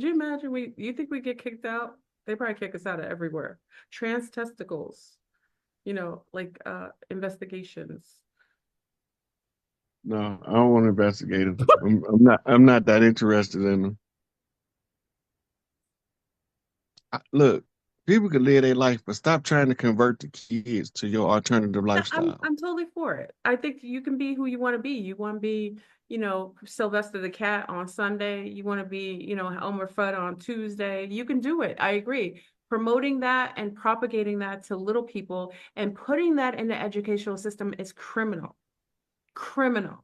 you imagine you think we get kicked out? They probably kick us out of everywhere. Trans testicles, like investigations. No, I don't want to investigate them. I'm not that interested in them. Look, people can live their life, but stop trying to convert the kids to your alternative Yeah, I'm lifestyle. I'm totally for it. I think you can be who you want to be. You want to be, Sylvester the cat on Sunday. You want to be, Elmer Fudd on Tuesday. You can do it. I agree. Promoting that and propagating that to little people and putting that in the educational system is criminal. Criminal.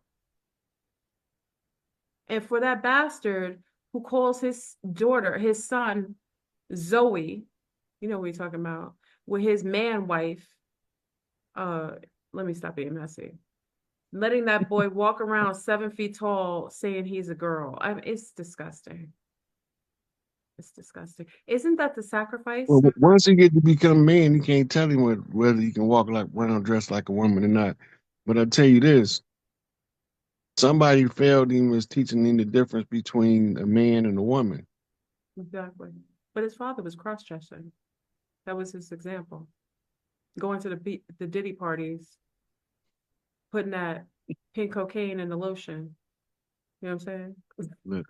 And for that bastard who calls his son, Zoe, you know what we're talking about, with his man wife, uh, let me stop being messy. Letting that boy walk around 7 feet tall saying he's a girl. It's disgusting. It's disgusting. Isn't that the sacrifice? Well, once he get to become a man, you can't tell him whether he can walk like one or dress like a woman or not. But I tell you this, somebody failed him was teaching him the difference between a man and a woman. Exactly. But his father was cross-dressing. That was his example. Going to the Diddy parties, putting that pink cocaine in the lotion. You know what I'm saying? Look,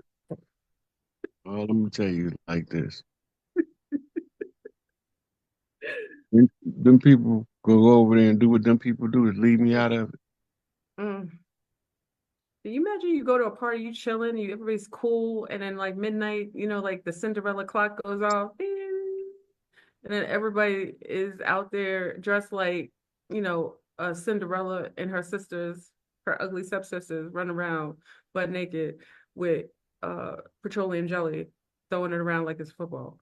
well, let me tell you like this. Them people go over there and do what them people do is leave me out of it. Mm. Can you imagine you go to a party, you chilling, everybody's cool, and then like midnight, like the Cinderella clock goes off, ding, and then everybody is out there dressed like, Cinderella and her sisters, her ugly stepsisters, run around butt naked with petroleum jelly, throwing it around like it's football.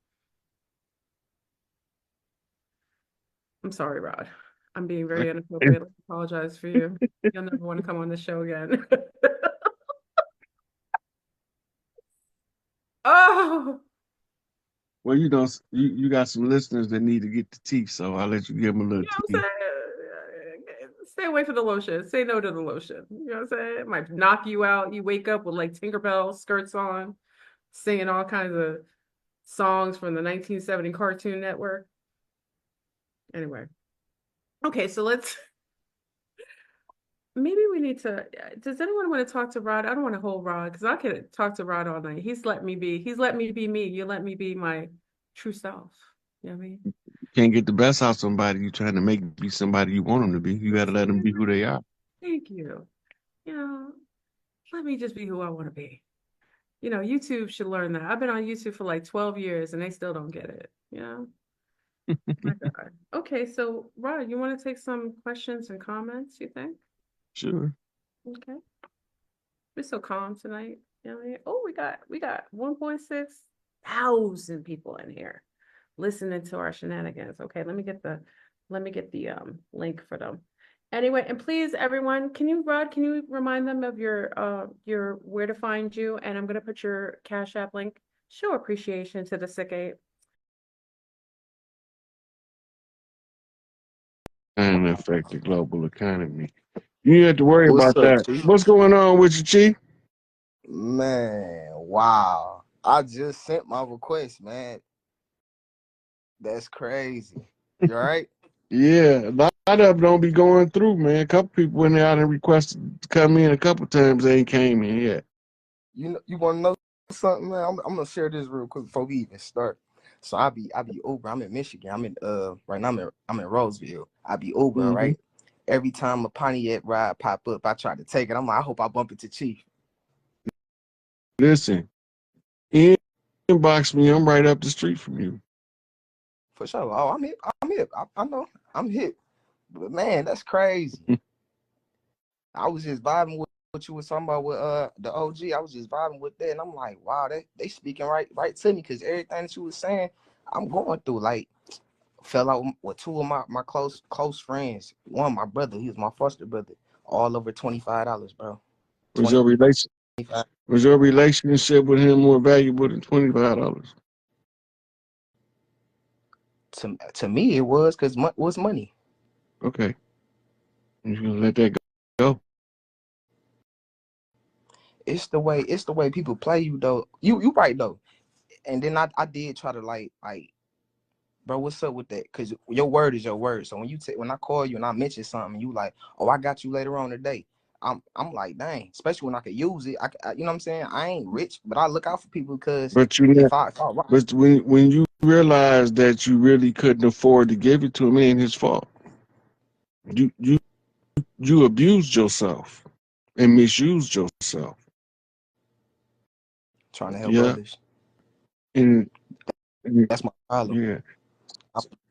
I'm sorry, Rod. I'm being very Like, inappropriate. I apologize for you. You'll never want to come on the show again. Oh, well, you got some listeners that need to get the tea, so I'll let you give them a little you know what tea. I'm saying? Stay away from the lotion. Say no to the lotion. You know what I'm saying? It might knock you out. You wake up with like Tinkerbell skirts on, singing all kinds of songs from the 1970 Cartoon Network. Anyway, okay, so maybe we need to. Does anyone want to talk to Rod? I don't want to hold Rod because I could talk to Rod all night. He's let me be. He's let me be me. You let me be my true self. You know what I mean? Can't get the best out of somebody. You trying to make be somebody you want them to be. You got to let them be who they are. Thank you. You know, let me just be who I want to be. YouTube should learn that. I've been on YouTube for like 12 years and they still don't get it. My God. Okay, so Rod, you want to take some questions and comments, you think? Sure. Okay. We're so calm tonight. You know what I mean? Oh, we got 1.6 thousand people in here listening to our shenanigans. Okay, let me get the link for them. Anyway, and please everyone, Rod, can you remind them of your where to find you? And I'm gonna put your Cash App link. Show appreciation to the SikApe. And affect the global economy. You ain't have to worry What's about up, that. Chief? What's going on with you, Chief? Man, wow. I just sent my request, man. That's crazy. You all right? Yeah, a lot of them don't be going through, man. A couple people went out and requested to come in a couple times. They ain't came in yet. You want to know something, man? I'm gonna share this real quick before we even start. So I be Uber. I'm in Michigan. I'm in right now I'm in Roseville. I be Uber, Hmm. right? Every time a Pontiac ride pop up, I try to take it. I'm like, I hope I bump into Chief. Listen, inbox me. I'm right up the street from you. For sure. Oh, I'm hip. I'm hip. I know. I'm hip. But man, that's crazy. I was just vibing with what you was talking about with the OG. I was just vibing with that, and I'm like, wow, they speaking right to me because everything that you was saying, I'm going through. Like, fell out with two of my close friends. One, my brother, he was my foster brother. All over $25, bro. Was Twenty your relation five. was your relationship with him more valuable than $25? To me, it was because was money. Okay, you gonna let that go? It's the way people play you though. You right though. And then I did try to like, bro, what's up with that? Because your word is your word. So when I call you and I mention something, you like, oh, I got you later on today. I'm like, dang, especially when I could use it. You know what I'm saying? I ain't rich, but I look out for people because But you know, if I but when you realize that you really couldn't afford to give it to him, it ain't his fault. You you you abused yourself and misused yourself. trying to help Yeah, others, and, and that's my problem. yeah.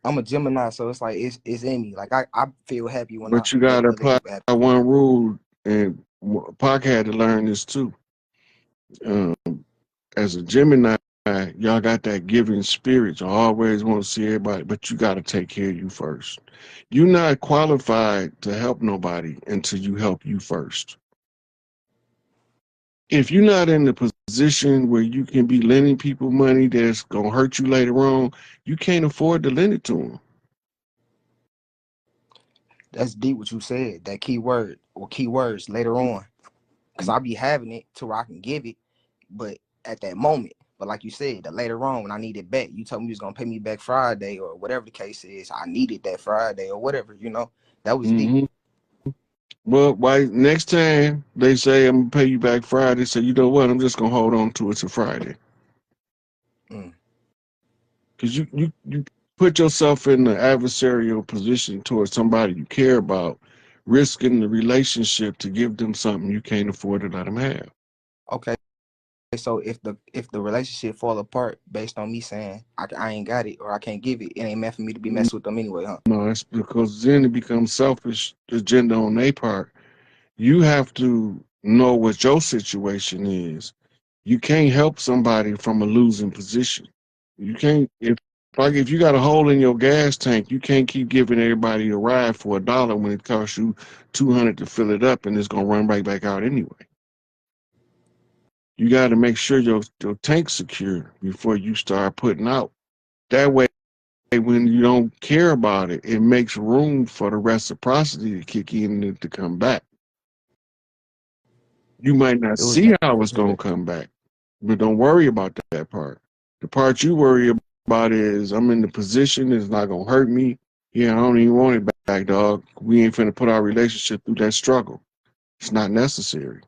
I'm a Gemini, so it's like it's in me. Like I feel happy when I But you make gotta other apply people happy. one rule, and Pac had to learn this too. Um, as a Gemini, y'all got that giving spirit. You always want to see everybody, but you got to take care of you first. You're not qualified to help nobody until you help you first. If you're not in the position where you can be lending people money that's gonna hurt you later on, you can't afford to lend it to them. That's deep what you said. That key word or key words later on, because I'll be having it to where I can give it, but at that moment. But like you said, that later on when I need it back, you told me you was gonna pay me back Friday or whatever the case is. I needed that Friday or whatever. That was deep. Hmm. Well, why next time they say I'm gonna pay you back Friday, say you know what, I'm just gonna hold on to it till Friday. Mm. Because you put yourself in the adversarial position towards somebody you care about, risking the relationship to give them something you can't afford to let them have. Okay. So if the relationship fall apart based on me saying I ain't got it or I can't give it, it ain't meant for me to be messing with them anyway, huh? No, it's because then it becomes selfish agenda on their part. You have to know what your situation is. You can't help somebody from a losing position. You can't if you got a hole in your gas tank, you can't keep giving everybody a ride for $1 when it costs you 200 to fill it up and it's gonna run right back out anyway. You got to make sure your tank's secure before you start putting out. That way, when you don't care about it, it makes room for the reciprocity to kick in and to come back. You might not It was see never how it's gonna come back, but don't worry about that part. The part you worry about is I'm in the position, it's not gonna hurt me. Yeah, I don't even want it back, dog. We ain't finna put our relationship through that struggle. It's not necessary.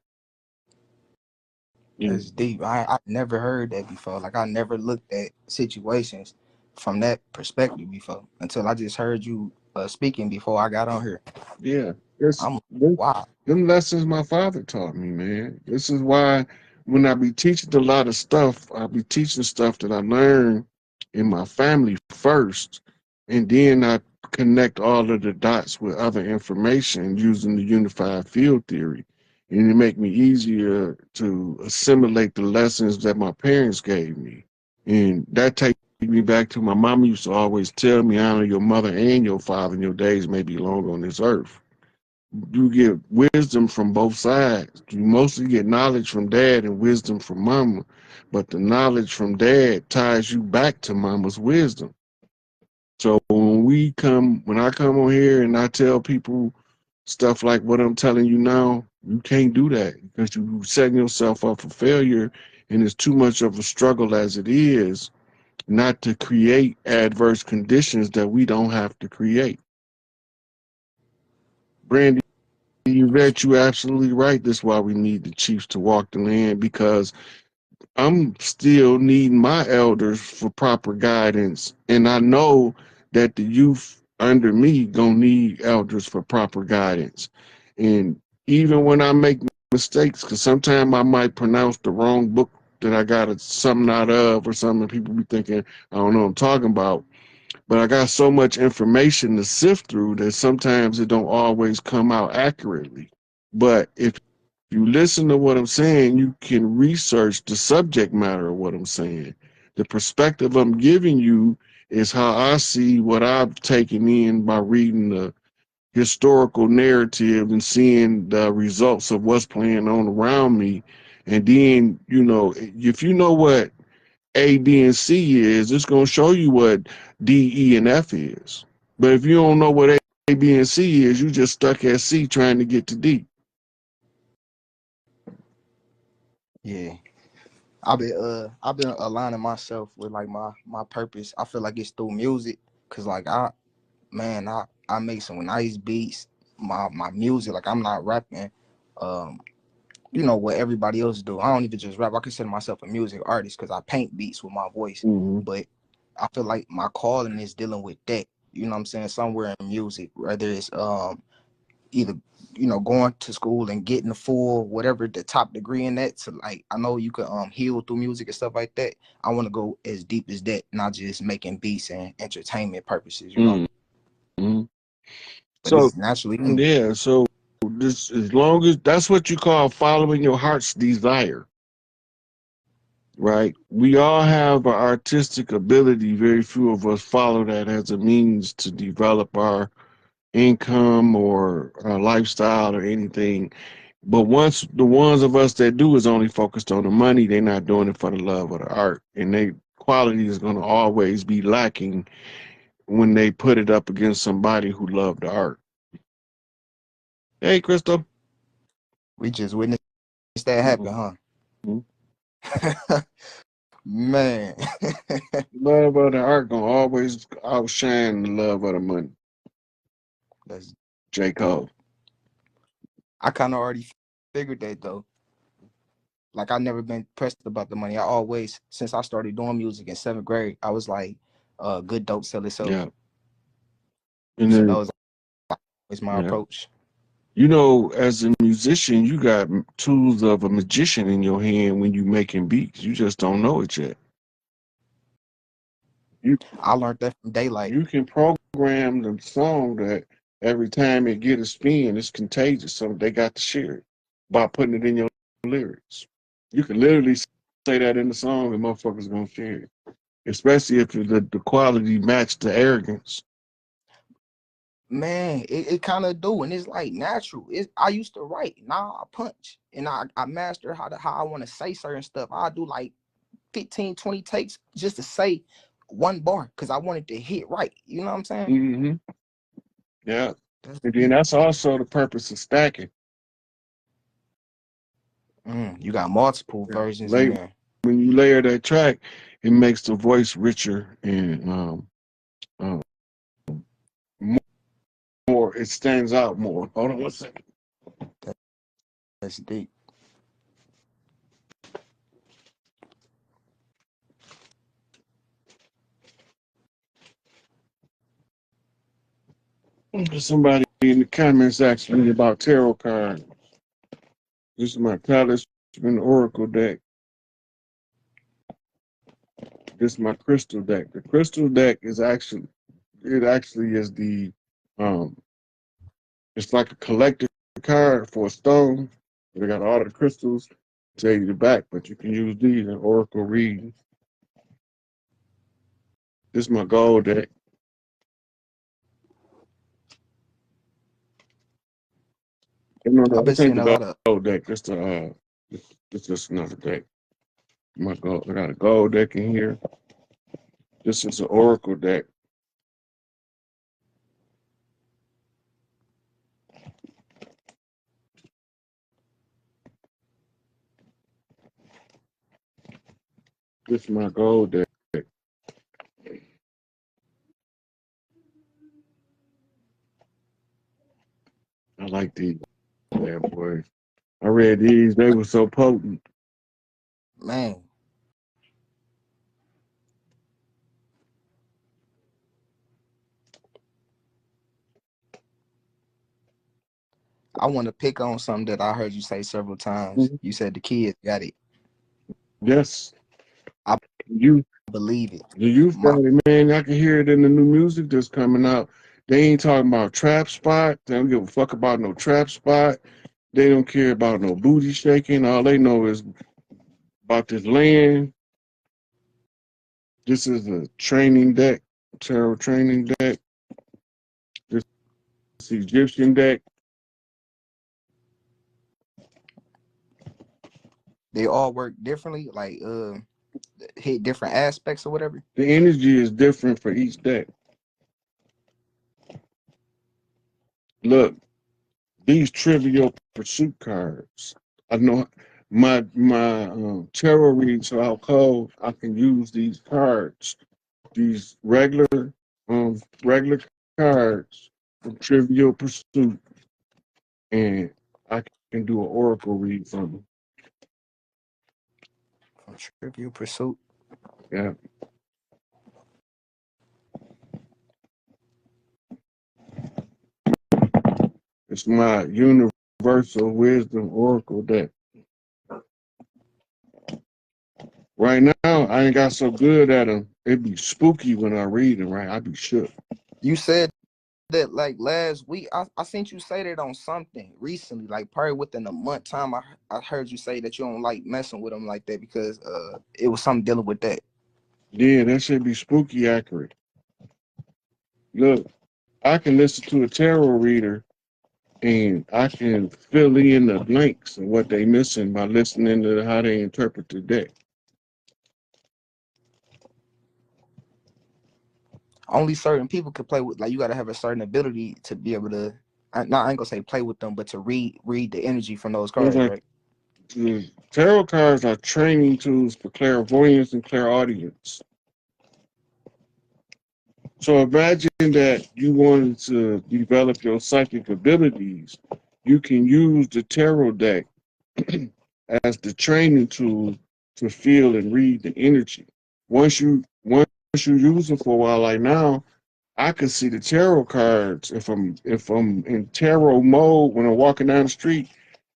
Yeah, That's deep. I never heard that before. Like I never looked at situations from that perspective before until I just heard you speaking before I got on here. yeah. It's I'm wow. them lessons my father taught me, man. This is why when I be teaching a lot of stuff, I be teaching stuff that I learned in my family first, and then I connect all of the dots with other information using the unified field theory. And it make me easier to assimilate the lessons that my parents gave me. And that takes me back to my mama used to always tell me, honor your mother and your father, and your days may be long on this earth. You get wisdom from both sides. You mostly get knowledge from dad and wisdom from mama, but the knowledge from dad ties you back to mama's wisdom. So when I come on here and I tell people stuff like what I'm telling you now, you can't do that because you're setting yourself up for failure, and it's too much of a struggle as it is not to create adverse conditions that we don't have to create. Brandy, you bet you absolutely right. That's why we need the chiefs to walk the land because I'm still needing my elders for proper guidance. And I know that the youth under me gonna need elders for proper guidance. And even when I make mistakes, because sometimes I might pronounce the wrong book that I got something out of or something, people be thinking, I don't know what I'm talking about. But I got so much information to sift through that sometimes it don't always come out accurately. But if you listen to what I'm saying, you can research the subject matter of what I'm saying. The perspective I'm giving you is how I see what I've taken in by reading the historical narrative and seeing the results of what's playing on around me. And then, if you know what A, B, and C is, it's going to show you what D, E, and F is. But if you don't know what A, B, and C is, you just stuck at C trying to get to D. Yeah. I've been aligning myself with like my purpose. I feel like it's through music, cause like I make some nice beats. My music, like I'm not rapping, um, what everybody else do. I don't even just rap. I consider myself a music artist because I paint beats with my voice. Mm-hmm. But I feel like my calling is dealing with that. You know what I'm saying? Somewhere in music, whether it's either going to school and getting the full whatever the top degree in that. So like I know you can heal through music and stuff like that. I want to go as deep as that, not just making beats and entertainment purposes. Mm-hmm. But So it's naturally in me. yeah, so this as long as that's what you call following your heart's desire, right? We all have an artistic ability. Very few of us follow that as a means to develop our income or our lifestyle or anything. But once the ones of us that do is only focused on the money, they're not doing it for the love of the art. And they quality is going to always be lacking when they put it up against somebody who loved the art. Hey, Crystal. We just witnessed that happen, Mhm. huh? Man. Love of the art gonna always outshine the love of the money. That's J. Cole. I kind of already figured that though. Like I never been pressed about the money. I always, since I started doing music in 7th grade, I was like, good dope sell itself. Yeah. And So that then was always my yeah. approach. As a musician, you got tools of a magician in your hand when you making beats. You just don't know it yet. You I learned that from Daylight. you can program the song that every time it get a spin, it's contagious. So they got to share it by putting it in your lyrics. You can literally say that in the song and motherfuckers gonna share it. Especially if the quality matched the arrogance. Man, it kind of do, and it's like natural. I used to write, now I punch, and I master how I want to say certain stuff. I do like 15, 20 takes just to say one bar because I wanted to hit right. You know what I'm saying? Mm-hmm. Yeah. That's And then deep. that's also the purpose of stacking. You got multiple Yeah. versions in there. When you layer that track, it makes the voice richer and um, more. It stands out more. Hold on one second. That, that's deep. Somebody in the comments asked me about tarot cards. This is my Talisman Oracle deck. This is my crystal deck. The crystal deck is actually is the um it's like a collector card for a stone. They got all the crystals. Tell you the back, but you can use these in Oracle readings. This is my gold deck. No, I've been this ain't seeing the a lot of gold deck. This just another deck. My gold. I got a gold deck in here. This is an Oracle deck. This is my gold deck. I like these bad boys. I read these. They were so potent. man. I want to pick on something that I heard you say several times. Mhm. You said the kids got it. Yes. I You believe it. the youth got My it, man. I can hear it in the new music that's coming out. They ain't talking about trap spot. They don't give a fuck about no trap spot. They don't care about no booty shaking. All they know is about this land. This is a training deck, tarot training deck. This is Egyptian deck. they all work differently, like hit different aspects or whatever. The energy is different for each deck. Look, these Trivial Pursuit cards. I know. my tarot reads are out cold. I can use these cards, these regular cards from Trivial Pursuit, and I can do an oracle read from them. From Trivial Pursuit. Yeah. It's my universal wisdom oracle deck. Right now, I ain't got so good at them. It'd be spooky when I read them, right? I'd be shook. You said that like last week. I seen you say that on something recently, like probably within a month time. I heard you say that you don't like messing with them like that because it was something dealing with that. Yeah, that should be spooky accurate. Look, I can listen to a tarot reader and I can fill in the blanks and what they missing by listening to how they interpret the deck. Only certain people could play with. Like you got to have a certain ability to be able to. I ain't gonna say play with them, but to read the energy from those It's cards, like right? the tarot cards are training tools for clairvoyance and clairaudience. So imagine that you wanted to develop your psychic abilities. You can use the tarot deck as the training tool to feel and read the energy. Once you use it for a while, like now, I can see the tarot cards. If I'm in tarot mode when I'm walking down the street,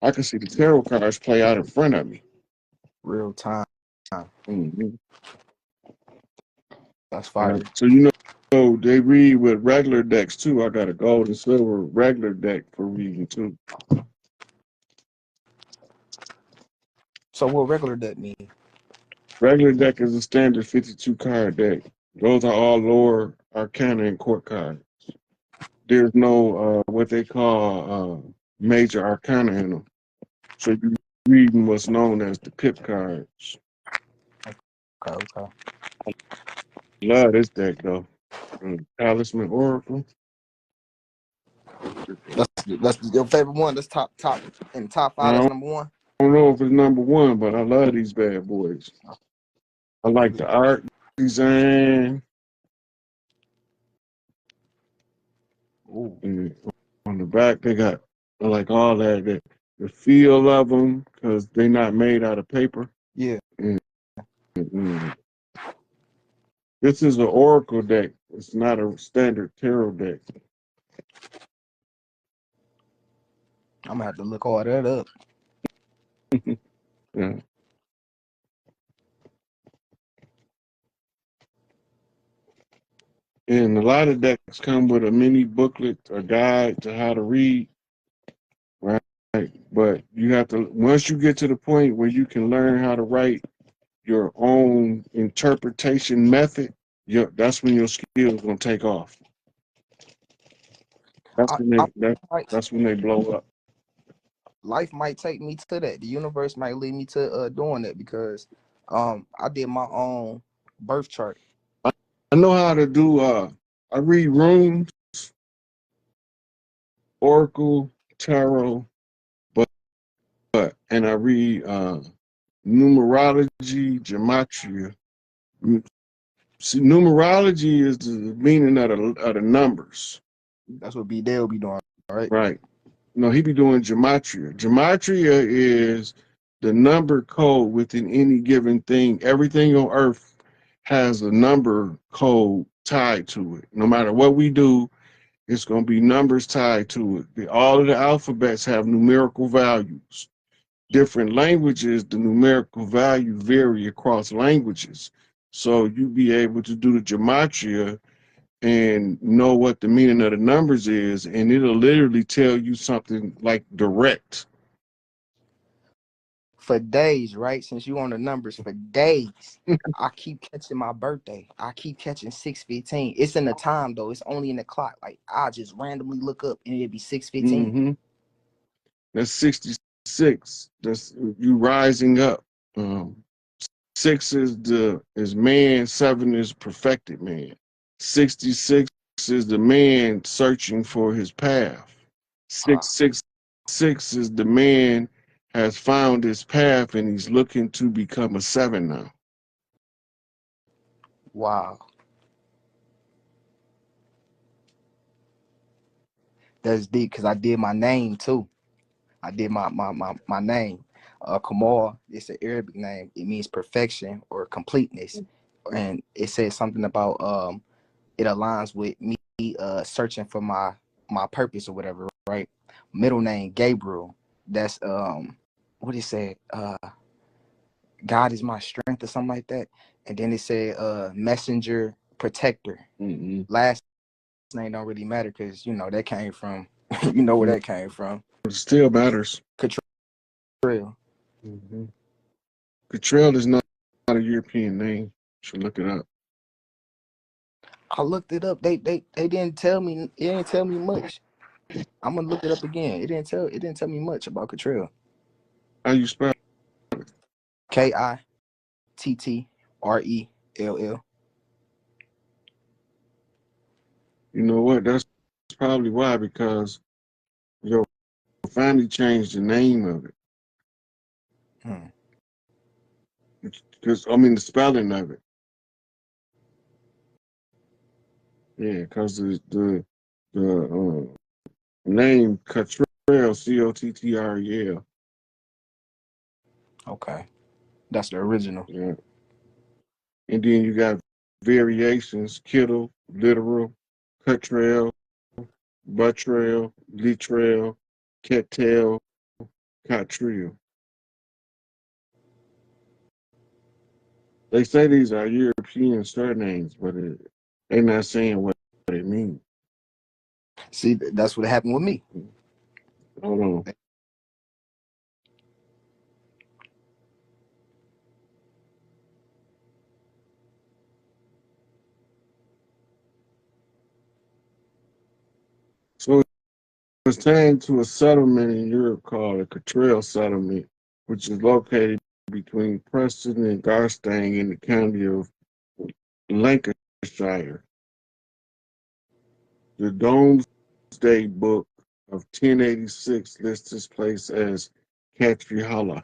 I can see the tarot cards play out in front of me. Real time. Mm-hmm. That's fire. So you know they read with regular decks too. I got a gold and silver regular deck for reading too. So what regular deck mean? Regular deck is a standard 52 card deck. Those are all lower arcana and court cards. There's no what they call major arcana in them. So you reading what's known as the pip cards. Okay. Love this deck though. Talisman Oracle. That's your favorite one. That's top in top I five. That's number one. don't know if it's number one, but I love these bad boys. I like the art design. Ooh. And on the back, they got like all that the feel of them because they're not made out of paper. Yeah. And this is an oracle deck. It's not a standard tarot deck. I'm gonna have to look all that up. Yeah. And a lot of decks come with a mini booklet, a guide to how to read, right? But you have to, once you get to the point where you can learn how to write your own interpretation method, that's when your skills gonna take off. That's I, when I might, that's when they blow up. life might take me to that. The universe might lead me to doing that because I did my own birth chart. I know how to do I read runes, oracle, tarot, and I read numerology, gematria. See, numerology is the meaning of the numbers. That's what B Dale be doing, right? Right. No, he be doing gematria. Gematria is the number code within any given thing. Everything on earth has a number code tied to it. No matter what we do, it's going to be numbers tied to it. All of the alphabets have numerical values. Different languages, the numerical value vary across languages. So you be able to do the gematria and know what the meaning of the numbers is, and it'll literally tell you something like direct. For days, right? Since you on the numbers for days, I keep catching my birthday. I keep catching 6:15. It's in the time though. It's only in the clock. Like I just randomly look up and it'd be 6:15. Mm-hmm. That's 66. That's you rising up. Um, 6 is man, 7 is perfected man. 66 is the man searching for his path. Uh, 666 is the man has found his path and he's looking to become a 7 now. Wow. That's deep because I did my name too. I did my name. Kamal, it's an Arabic name. It means perfection or completeness. And it says something about it aligns with me searching for my purpose or whatever, right? Middle name Gabriel. That's what it said, God is my strength or something like that. And then it said messenger protector. Last name don't really matter because you know that came from you know where that came from. It still matters. Catrell. Catrell is not a European name. You should look it up. I looked it up. They didn't tell me. It didn't tell me much. I'm gonna look it up again. It didn't tell me much about Catrell. How you spell it? Kittrell. You know what? That's probably why, because your family changed the name of it. Because I mean the spelling of it. Yeah, because the name Cottrell, Cottrell. Okay, that's the original. Yeah. And then you got variations: Kittle, literal, Cottrell, Buttrell, Littrell, Kettel, Cottrell. They say these are European surnames, but they're not saying what it means. See, that's what happened with me. Hold on. So it's taken to a settlement in Europe called the Cottrell Settlement, which is located between Preston and Garstang in the county of Lancashire. The Domesday Book of 1086 lists this place as Catrihala.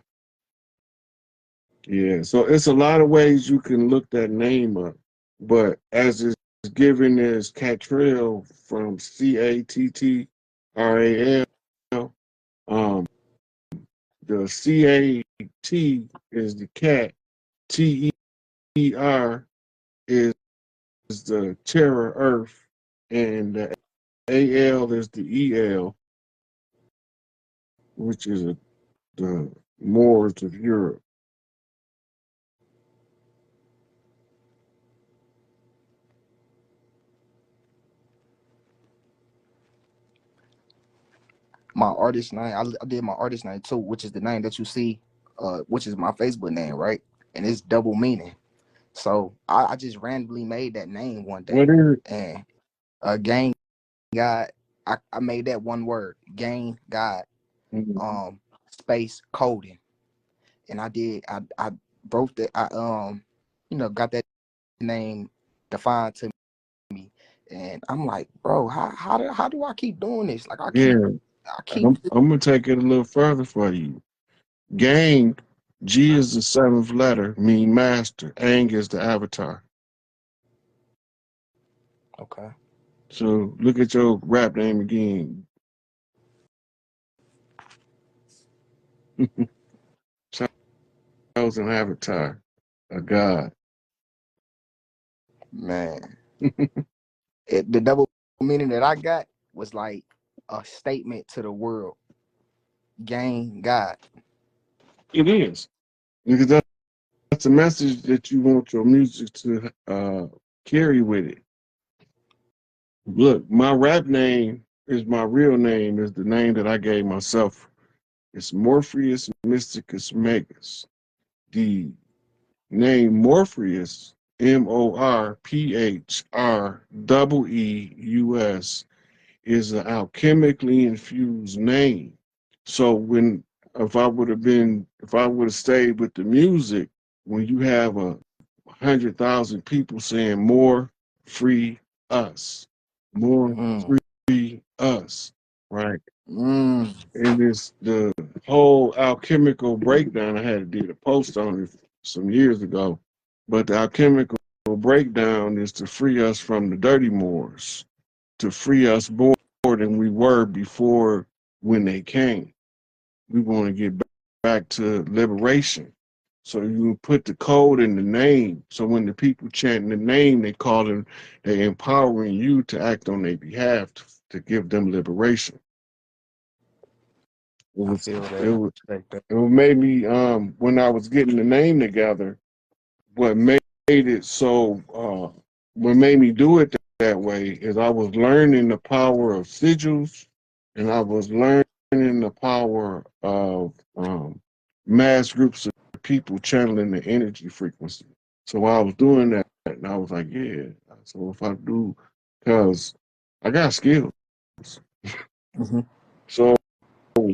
Yeah, so it's a lot of ways you can look that name up, but as it's given as Catrell from Cattrall, the CAT is the cat, TER is the terror earth, and the AL is the EL, which is the Moors of Europe. My artist name, I did my artist name too, which is the name that you see, which is my Facebook name, right? And it's double meaning. So I just randomly made that name one day. What is it? And Gang God, I made that one word, Gang God, space coding. And I broke that, got that name defined to me. And I'm like, bro, how do I keep doing this? Like I keep I'm gonna take it a little further for you. Gang, G is the 7th letter, mean master. Ang is the avatar. Okay. So look at your rap name again. Chosen avatar, a god. Man. The double meaning that I got was like a statement to the world. Gang God. It is. Because that's a message that you want your music to carry with it. Look, my rap name is my real name, is the name that I gave myself. It's Morpheus Mysticus Magus. The name Morpheus, Morpheus, is an alchemically infused name. So if I would have stayed with the music, when you have 100,000 people saying more free us, more free us, right? It is the whole alchemical breakdown. I had to do a post on it some years ago. But the alchemical breakdown is to free us from the dirty Moors, to free us more than we were before when they came. We want to get back to liberation. So you put the code in the name. So when the people chanting the name, they call them, they empowering you to act on their behalf to give them liberation. It I was feel it that. I was respect that. it made me when I was getting the name together, what made it so what made me do it that way is I was learning the power of sigils, and I was learning the power of mass groups of people channeling the energy frequency. So while I was doing that, and I was like, yeah. So if I do, because I got skills. Hmm. So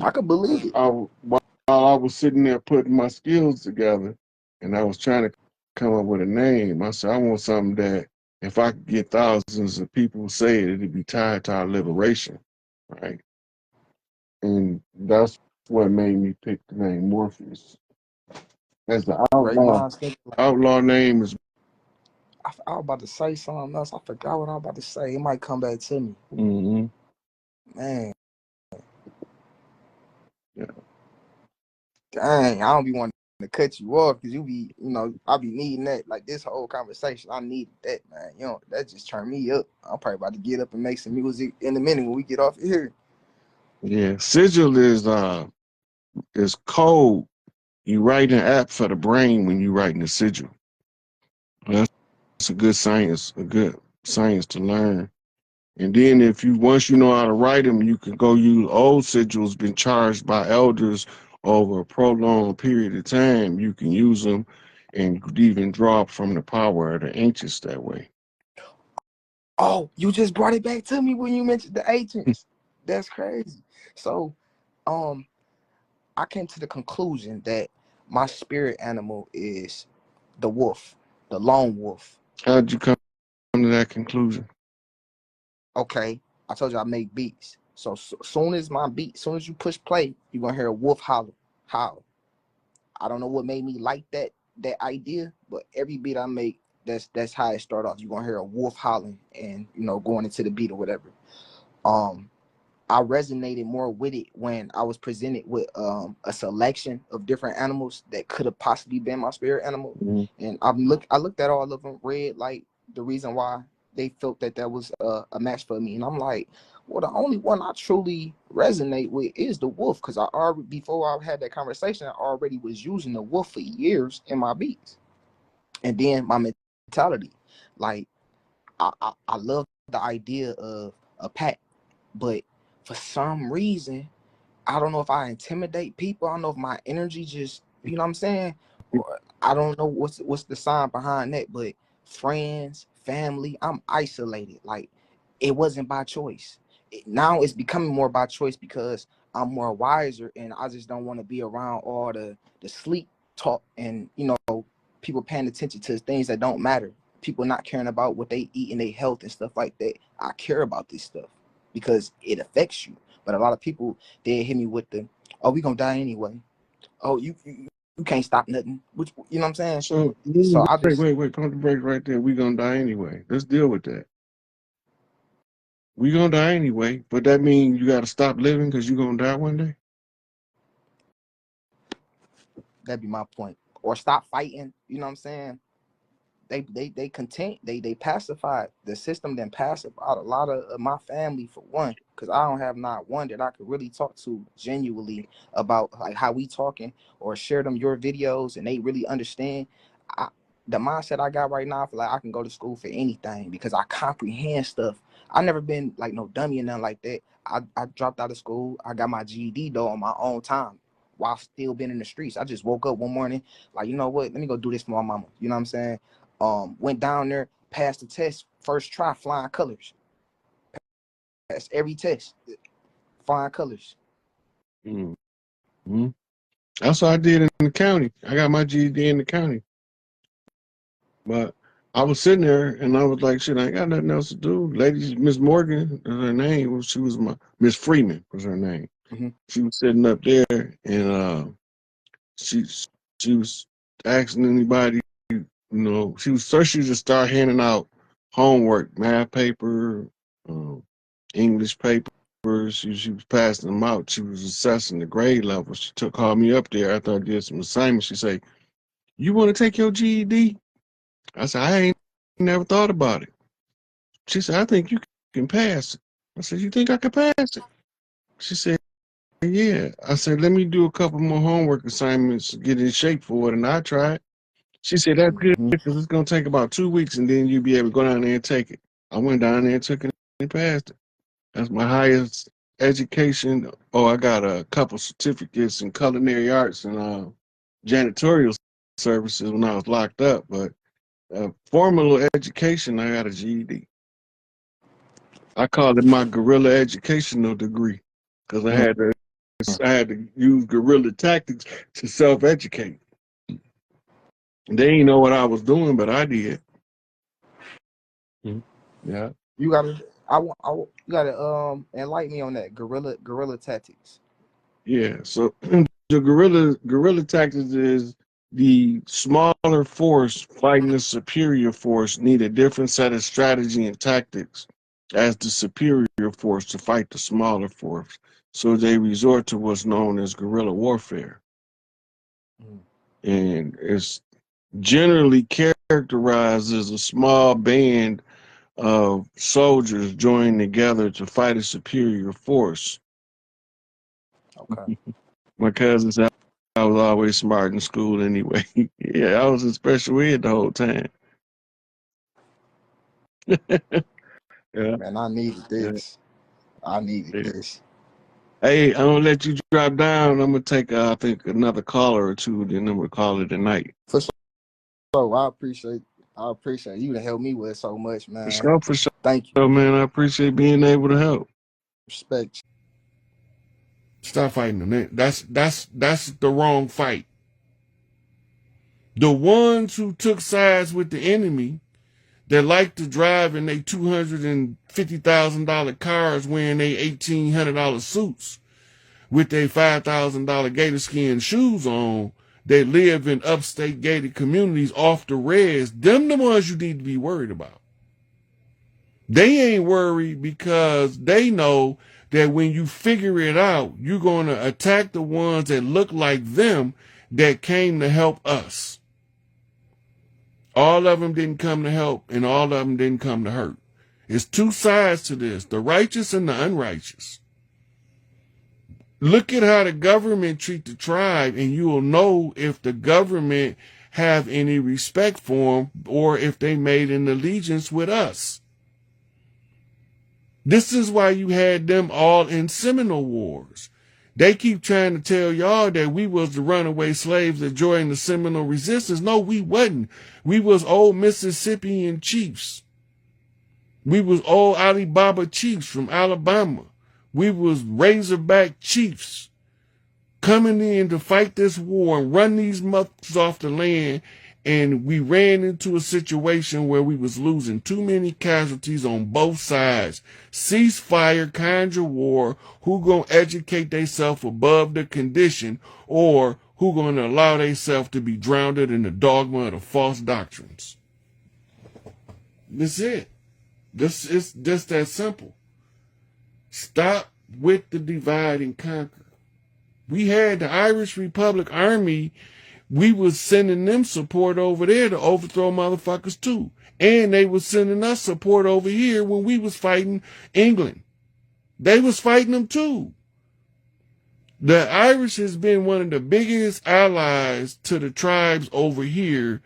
I could believe it. while I was sitting there putting my skills together, and I was trying to come up with a name, I said I want something that if I could get thousands of people say it, it'd be tied to our liberation, right? And that's what made me pick the name Morpheus. As the Great outlaw, minds think alike. outlaw name is. I was about to say something else. I forgot what I was about to say. It might come back to me. Mm-hmm. Man, Yeah. dang, I don't be wanting to cut you off because you be, I be needing that. Like this whole conversation, I need that, man. That just turned me up. I'm probably about to get up and make some music in a minute when we get off of here. Yeah. Sigil is code. You write an app for the brain when you write in the sigil. That's a good science to learn. And then if you once you know how to write them, you can go use old sigils been charged by elders over a prolonged period of time. You can use them and even draw from the power of the ancients that way. Oh, you just brought it back to me when you mentioned the ancients. That's crazy. So, um, I came to the conclusion that my spirit animal is the wolf, the lone wolf. How'd you come to that conclusion? Okay, I told you I make beats. So, soon as soon as you push play, you're gonna hear a wolf holler. Howl. I don't know what made me like that idea, but every beat I make, that's how it start off. You're gonna hear a wolf howling and going into the beat or whatever. Um, I resonated more with it when I was presented with a selection of different animals that could have possibly been my spirit animal, Mm-hmm. and I looked at all of them, read like the reason why they felt that was a match for me, and I'm like, well, the only one I truly resonate with is the wolf, because I already before I had that conversation, I already was using the wolf for years in my beats, and then my mentality, like I love the idea of a pack, but for some reason, I don't know if I intimidate people. I don't know if my energy just, you know what I'm saying? Or I don't know what's the sign behind that, but friends, family, I'm isolated. Like it wasn't by choice. Now it's becoming more by choice because I'm more wiser and I just don't want to be around all the sleep talk and people paying attention to things that don't matter. People not caring about what they eat and their health and stuff like that. I care about this stuff because it affects you. But a lot of people, they hit me with the, oh, we gonna die anyway. Oh, you can't stop nothing. Which, you know what I'm saying? So So I wait, just, wait, wait, pump the brakes right there. We gonna die anyway. Let's deal with that. We gonna die anyway, but that means you gotta stop living because you gonna die one day. that'd be my point. Or stop fighting. You know what I'm saying? They content, they pacified the system, then pacified a lot of my family for one, because I don't have not one that I could really talk to genuinely about like how we talking or share them your videos and they really understand. I, the mindset I got right now, I feel like I can go to school for anything because I comprehend stuff. I never been like no dummy or nothing like that. I dropped out of school. I got my GED though on my own time while still being in the streets. I just woke up one morning like, you know what, let me go do this for my mama. You know what I'm saying? Went down there, passed the test, first try, flying colors. Passed every test, flying colors. Mm-hmm. That's what I did in the county. I got my GED in the county, but I was sitting there and I was like, shit, I ain't got nothing else to do. Lady, Miss Morgan is her name. Well, she was my Miss Freeman was her name. Mm-hmm. She was sitting up there and she she was asking anybody, she was first she just started handing out homework, math paper, um, English papers. She was passing them out. She was assessing the grade level. She called me up there after I did some assignments. She said, "You want to take your GED?" I said, "I ain't never thought about it." She said, "I think you can pass it." I said, "You think I can pass it?" She said, "Yeah." I said, "Let me do a couple more homework assignments, get in shape for it, and I try it." She said, "That's good Mm-hmm. because it's going to take about 2 weeks and then you'll be able to go down there and take it." I went down there and took it and passed it. That's my highest education. Oh, I got a couple certificates in culinary arts and janitorial services when I was locked up. But formal education, I got a GED. I call it my guerrilla educational degree because I had to use guerrilla tactics to self-educate. They didn't know what I was doing, but I did. Yeah. You gotta, you gotta enlighten me on that guerrilla tactics. Yeah. So the guerrilla tactics is the smaller force fighting the superior force need a different set of strategy and tactics as the superior force to fight the smaller force. So they resort to what's known as guerrilla warfare. Mm. And it's generally characterized as a small band of soldiers joining together to fight a superior force. Okay. My cousin said I was always smart in school anyway. Yeah, I was in special ed the whole time. Yeah, Man, I needed yeah, this. I needed yeah. this. Hey, I'm gonna let you drop down. I'm gonna take, I think, another caller or two, then I'm gonna call it a night. For sure. I appreciate you to help me with so much, For man. sure, for sure, Thank you. man. I appreciate being able to help. Respect. Stop fighting them. That's the wrong fight. The ones who took sides with the enemy that like to drive in their $250,000 cars wearing their $1,800 suits with their $5,000 gator skin shoes on that live in upstate gated communities off the res, them the ones you need to be worried about. They ain't worried because they know that when you figure it out, you're going to attack the ones that look like them that came to help us. All of them didn't come to help, and all of them didn't come to hurt. It's two sides to this, the righteous and the unrighteous. Look at how the government treat the tribe, and you will know if the government have any respect for them or if they made an allegiance with us. This is why you had them all in Seminole Wars. They keep trying to tell y'all that we was the runaway slaves that joined the Seminole Resistance. No, we wasn't. We was old Mississippian chiefs. We was old Alibaba chiefs from Alabama. We was Razorback chiefs coming in to fight this war and run these motherfuckers off the land. And we ran into a situation where we was losing too many casualties on both sides. Ceasefire, conjure war, who gonna educate themselves above the condition, or who gonna allow themselves to be drowned in the dogma of the false doctrines. That's it. This is just that simple. Stop with the divide and conquer. We had the Irish Republic Army. We was sending them support over there to overthrow motherfuckers too. And they was sending us support over here when we was fighting England. They was fighting them too. The Irish has been one of the biggest allies to the tribes over here.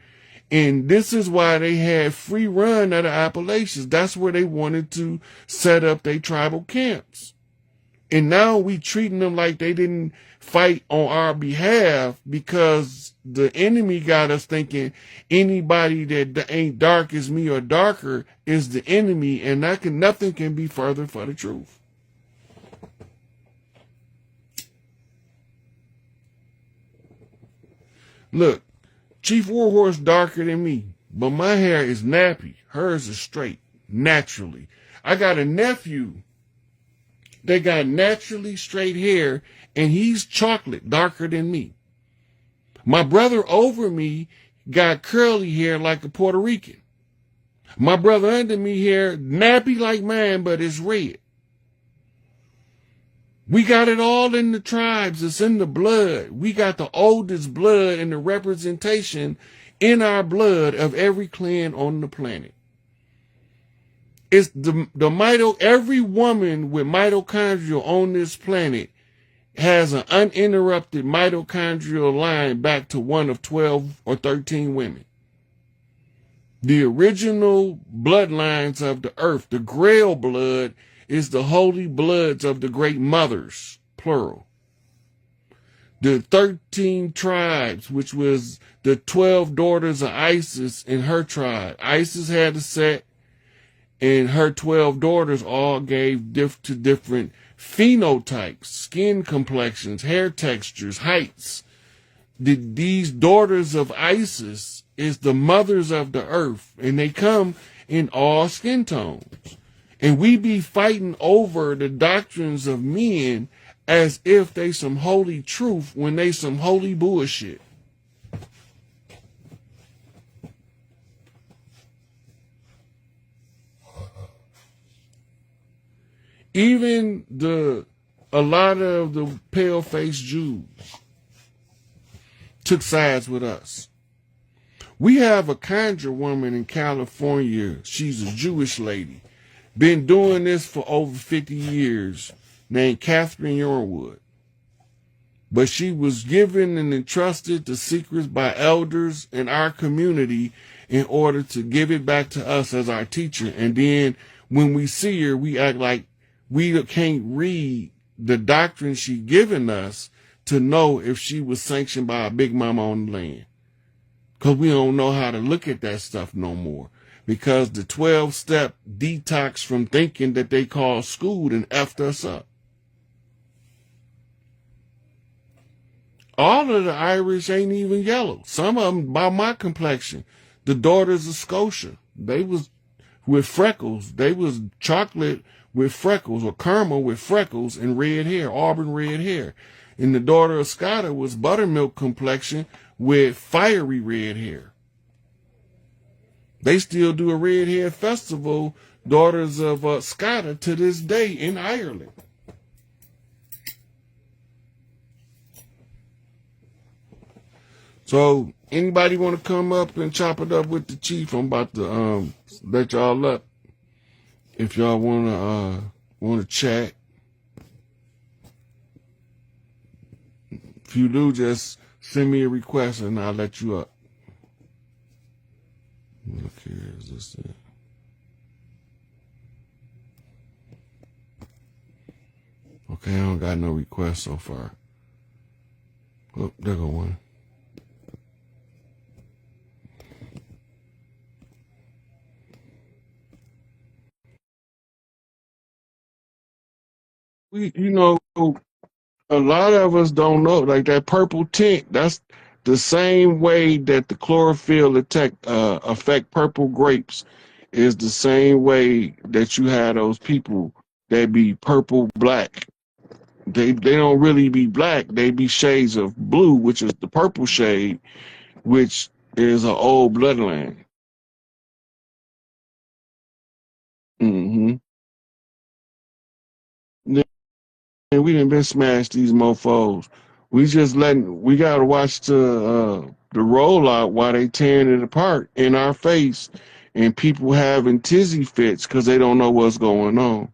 And this is why they had free run of the Appalachians. That's where they wanted to set up their tribal camps. And now we treating them like they didn't fight on our behalf because the enemy got us thinking anybody that ain't dark as me or darker is the enemy, and nothing can be further from the truth. Look, Chief Warhorse darker than me. but my hair is nappy. Hers is straight, naturally. I got a nephew that got naturally straight hair, and he's chocolate, darker than me. My brother over me got curly hair like a Puerto Rican. My brother under me hair, nappy like mine, but it's red. We got it all in the tribes. It's in the blood. We got the oldest blood and the representation in our blood of every clan on the planet. It's every woman with mitochondria on this planet has an uninterrupted mitochondrial line back to one of 12 or 13 women. The original bloodlines of the earth, the Grail blood, is the holy bloods of the great mothers, plural. The 13 tribes, which was the 12 daughters of Isis and her tribe. Isis had a set, and her 12 daughters all gave to different phenotypes, skin complexions, hair textures, heights. These daughters of Isis is the mothers of the earth, and they come in all skin tones. And we be fighting over the doctrines of men as if they some holy truth when they some holy bullshit. Even a lot of the pale-faced Jews took sides with us. We have a conjure woman in California. She's a Jewish lady. Been doing this for over 50 years, named Catherine Yorwood. But she was given and entrusted the secrets by elders in our community in order to give it back to us as our teacher. And then when we see her, we act like we can't read the doctrine she given us to know if she was sanctioned by a big mama on the land. Because we don't know how to look at that stuff no more. Because the 12-step detox from thinking that they call school and effed us up. All of the Irish ain't even yellow. Some of them by my complexion. The daughters of Scotia, they was with freckles. They was chocolate with freckles, or caramel with freckles and red hair, auburn red hair. And the daughter of Scotta was buttermilk complexion with fiery red hair. They still do a red hair festival, daughters of Scotta, to this day in Ireland. So anybody want to come up and chop it up with the chief? I'm about to let y'all up. If y'all wanna chat. If you do, just send me a request and I'll let you up. Look here, is this it? Okay, I don't got no requests so far. Oh, there go one. A lot of us don't know, like that purple tint, that's the same way that the chlorophyll affect purple grapes, is the same way that you have those people that be purple black. They don't really be black, they be shades of blue, which is the purple shade, which is an old bloodline. Mm-hmm. And we done been smashed these mofos. We gotta watch the rollout while they tearing it apart in our face, and people having tizzy fits because they don't know what's going on.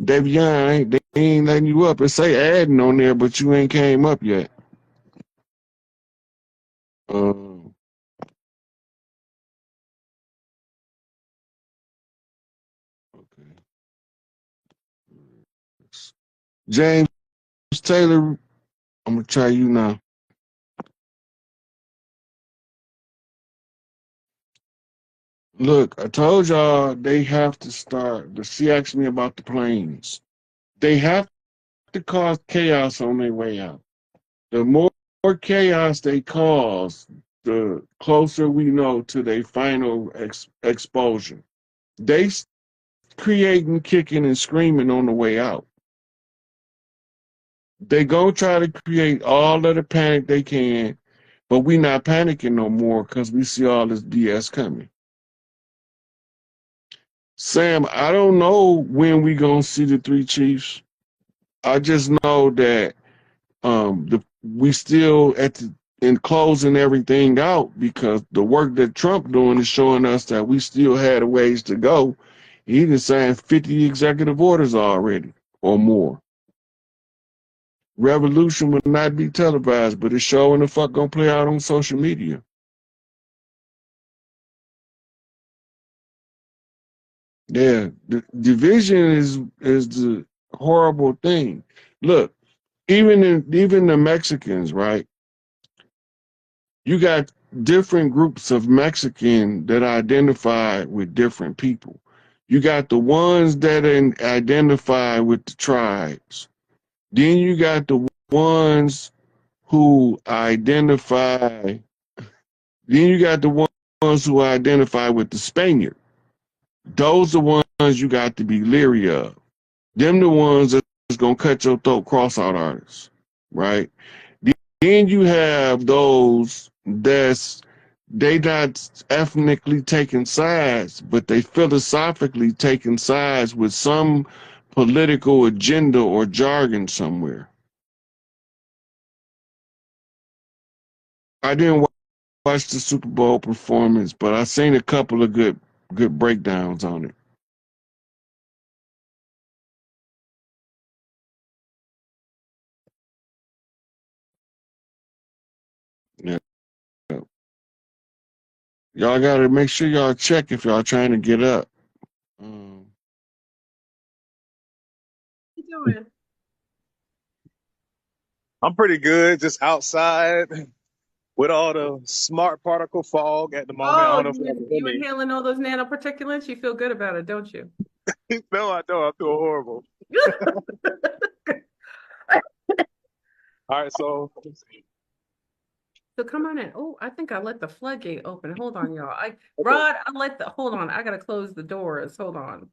Davion, they ain't letting you up. It say adding on there, but you ain't came up yet. Um, okay. James Taylor, I'm gonna try you now. Look, I told y'all they have to start. She asked me about the planes. They have to cause chaos on their way out. The more chaos they cause, the closer we know to their final exposure. They creating, kicking, and screaming on the way out. They gonna try to create all of the panic they can, but we not panicking no more because we see all this BS coming. Sam, I don't know when we gonna see the three chiefs. I just know that we still in closing everything out because the work that Trump doing is showing us that we still had a ways to go. He done signed 50 executive orders already or more. Revolution will not be televised, but it's showing the fuck gonna play out on social media. Yeah, the division is the horrible thing. Look, even the Mexicans, right? You got different groups of Mexican that identify with different people. You got the ones that identify with the tribes. Then you got the ones who identify. Then you got the ones who identify with the Spaniard. Those are the ones you got to be leery of. Them the ones that's gonna cut your throat, cross out artists, right? Then you have those that's they not ethnically taking sides, but they philosophically taking sides with some political agenda or jargon somewhere. I didn't watch the Super Bowl performance, but I seen a couple of good breakdowns on it. Yeah. Y'all gotta make sure y'all check if y'all trying to get up. Um, What you doing? I'm pretty good, just outside with all the smart particle fog at the moment. I Oh, don't know if y'all can hear you me. inhaling all those nanoparticulates? You feel good about it, don't you? No, I don't. I feel horrible. All right, so So come on in. Oh, I think I let the floodgate open. Hold on, y'all. okay. Hold on. I gotta close the doors. Hold on.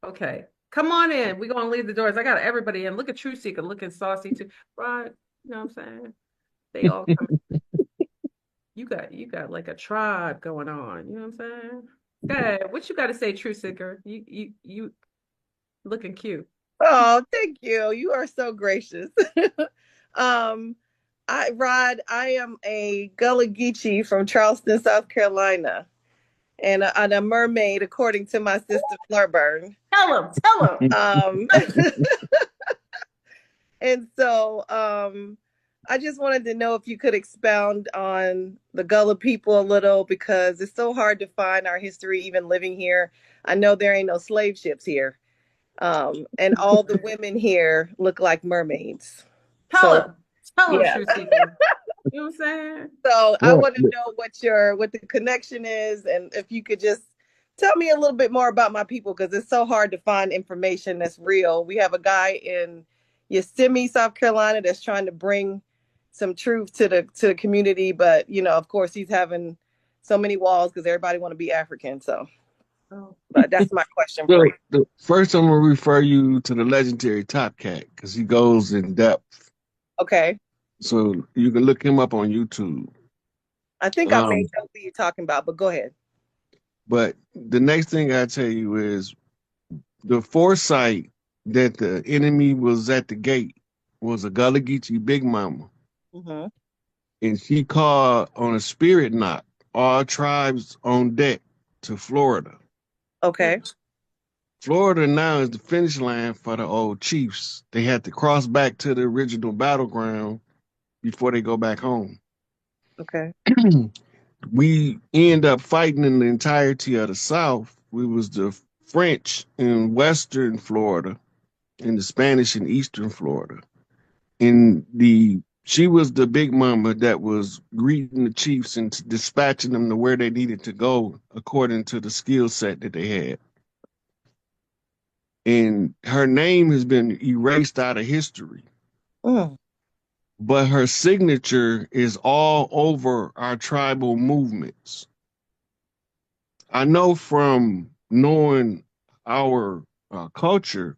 Okay. Come on in. We're gonna leave the doors. I got everybody in. Look at True Seeker looking saucy too. Rod, you know what I'm saying? They all come. You got like a tribe going on. You know what I'm saying? Go ahead. What you gotta say, True Seeker? You looking cute. Oh, thank you. You are so gracious. um, I am a Gullah Geechee from Charleston, South Carolina, and a mermaid, according to my sister Flurburn. Tell him. Um, and so I just wanted to know if you could expound on the Gullah people a little because it's so hard to find our history even living here. I know there ain't no slave ships here. And all the women here look like mermaids. Tell So him. Tell him, yeah. True Seeker. You know what I'm saying? So I Well, want to know what the connection is, and if you could just tell me a little bit more about my people because it's so hard to find information that's real. We have a guy in Yosemite, South Carolina, that's trying to bring some truth to the community, but of course, he's having so many walls because everybody want to be African. So, Oh. but that's my question for so you. first, I'm gonna refer you to the legendary Top Cat because he goes in depth. Okay. So you can look him up on YouTube. I think I may Um, know who you're talking about, but go ahead. but the next thing I tell you is the foresight that the enemy was at the gate was a Gullah Geechee Big Mama, Mm-hmm. and she called on a spirit knock all tribes on deck to Florida. Okay. Florida now is the finish line for the old chiefs. They had to cross back to the original battleground before they go back home. Okay. We end up fighting in the entirety of the South. We was the French in Western Florida and the Spanish in Eastern Florida. And she was the big mama that was greeting the chiefs and dispatching them to where they needed to go according to the skill set that they had. And her name has been erased out of history. Mm. but her signature is all over our tribal movements. I know from knowing our culture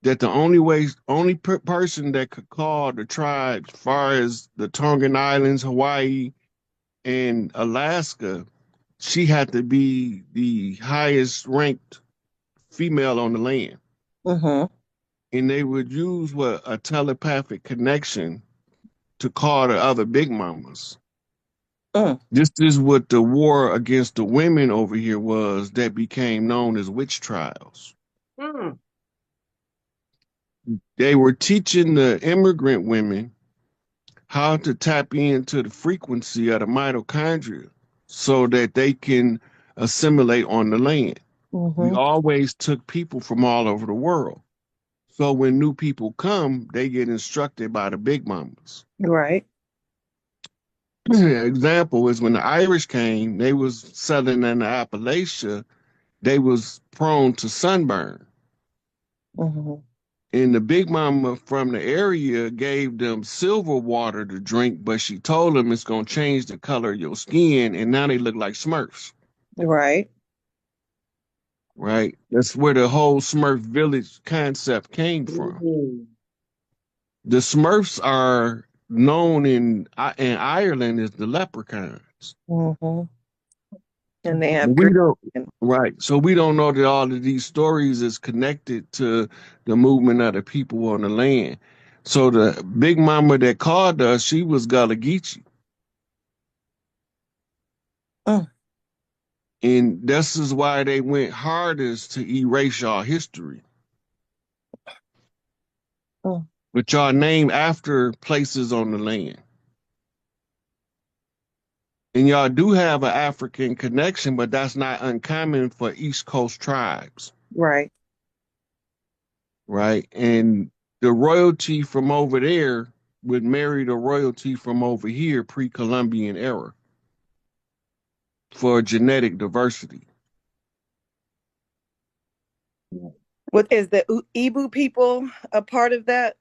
that the only person that could call the tribes, as far as the Tongan Islands, Hawaii, and Alaska, she had to be the highest ranked female on the land. Mm-hmm. And they would use a telepathic connection to call the other big mamas. Mm. This is what the war against the women over here was that became known as witch trials. Mm. They were teaching the immigrant women how to tap into the frequency of the mitochondria so that they can assimilate on the land. We Mm-hmm. always took people from all over the world. So when new people come, they get instructed by the big mamas. Right. Example is when the Irish came, they was southern in Appalachia, they was prone to sunburn. Mm-hmm. And the big mama from the area gave them silver water to drink, but she told them it's gonna change the color of your skin, and now they look like Smurfs. Right. Right? That's where the whole Smurf village concept came from. Mhm. The Smurfs are known in Ireland as the leprechauns. Mm-hmm. And they have We green. don't right. So we don't know that all of these stories is connected to the movement of the people on the land. So the big mama that called us, she was Gullah Geechee. Mm. And this is why they went hardest to erase y'all history. Mm. But y'all named after places on the land. And y'all do have an African connection, but that's not uncommon for East Coast tribes, Right. right? And the royalty from over there would marry the royalty from over here pre-Columbian era for genetic diversity. What is the Ibu people a part of that?